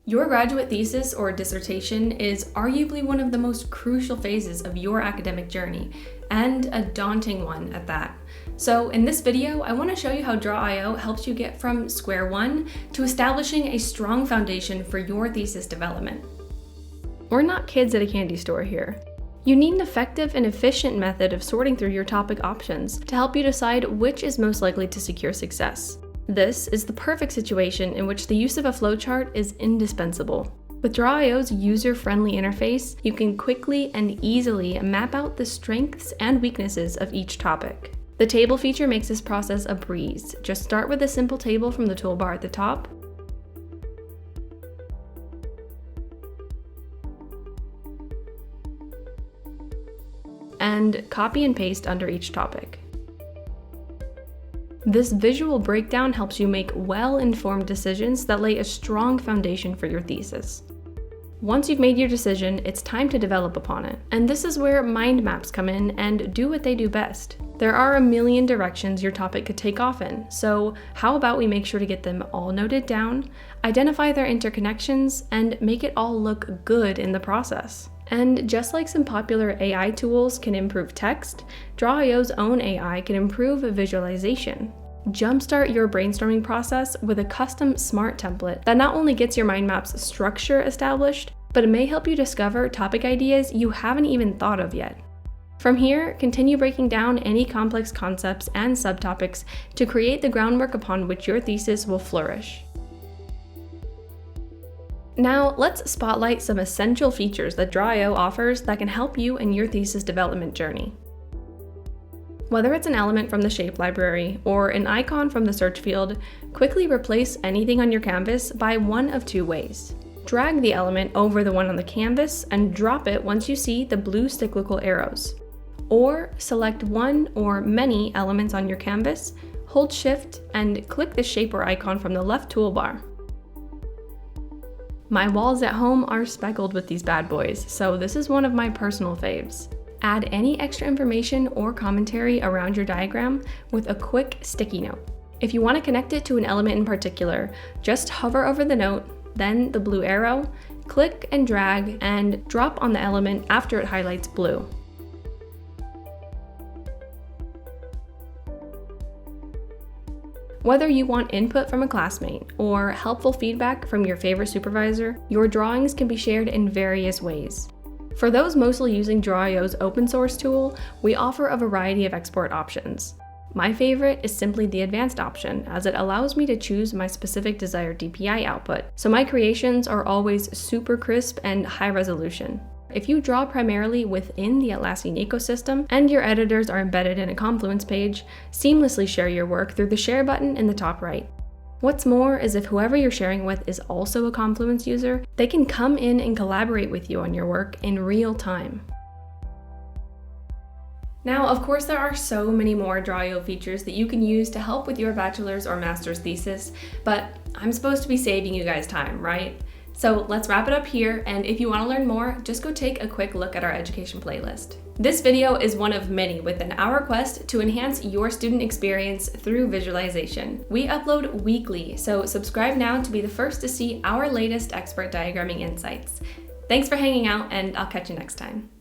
Your graduate thesis or dissertation is arguably one of the most crucial phases of your academic journey, and a daunting one at that. So in this video, I want to show you how Draw.io helps you get from square one to establishing a strong foundation for your thesis development. We're not kids at a candy store here. You need an effective and efficient method of sorting through your topic options to help you decide which is most likely to secure success. This is the perfect situation in which the use of a flowchart is indispensable. With Draw.io's user-friendly interface, you can quickly and easily map out the strengths and weaknesses of each topic. The table feature makes this process a breeze. Just start with a simple table from the toolbar at the top, and copy and paste under each topic. This visual breakdown helps you make well-informed decisions that lay a strong foundation for your thesis. Once you've made your decision, it's time to develop upon it. And this is where mind maps come in and do what they do best. There are a million directions your topic could take off in, so how about we make sure to get them all noted down, identify their interconnections, and make it all look good in the process. And just like some popular AI tools can improve text, Draw.io's own AI can improve visualization. Jumpstart your brainstorming process with a custom smart template that not only gets your mind map's structure established, but it may help you discover topic ideas you haven't even thought of yet. From here, continue breaking down any complex concepts and subtopics to create the groundwork upon which your thesis will flourish. Now, let's spotlight some essential features that Draw.io offers that can help you in your thesis development journey. Whether it's an element from the shape library or an icon from the search field, quickly replace anything on your canvas by one of two ways. Drag the element over the one on the canvas and drop it once you see the blue cyclical arrows. Or select one or many elements on your canvas, hold Shift, and click the shape or icon from the left toolbar. My walls at home are speckled with these bad boys, so this is one of my personal faves. Add any extra information or commentary around your diagram with a quick sticky note. If you want to connect it to an element in particular, just hover over the note, then the blue arrow, click and drag, and drop on the element after it highlights blue. Whether you want input from a classmate or helpful feedback from your favorite supervisor, your drawings can be shared in various ways. For those mostly using Draw.io's open source tool, we offer a variety of export options. My favorite is simply the advanced option, as it allows me to choose my specific desired DPI output, so my creations are always super crisp and high resolution. If you draw primarily within the Atlassian ecosystem and your editors are embedded in a Confluence page, seamlessly share your work through the share button in the top right. What's more is if whoever you're sharing with is also a Confluence user, they can come in and collaborate with you on your work in real time. Now, of course, there are so many more Draw.io features that you can use to help with your bachelor's or master's thesis, but I'm supposed to be saving you guys time, right? So let's wrap it up here, and if you want to learn more, just go take a quick look at our education playlist. This video is one of many within our quest to enhance your student experience through visualization. We upload weekly, so subscribe now to be the first to see our latest expert diagramming insights. Thanks for hanging out, and I'll catch you next time.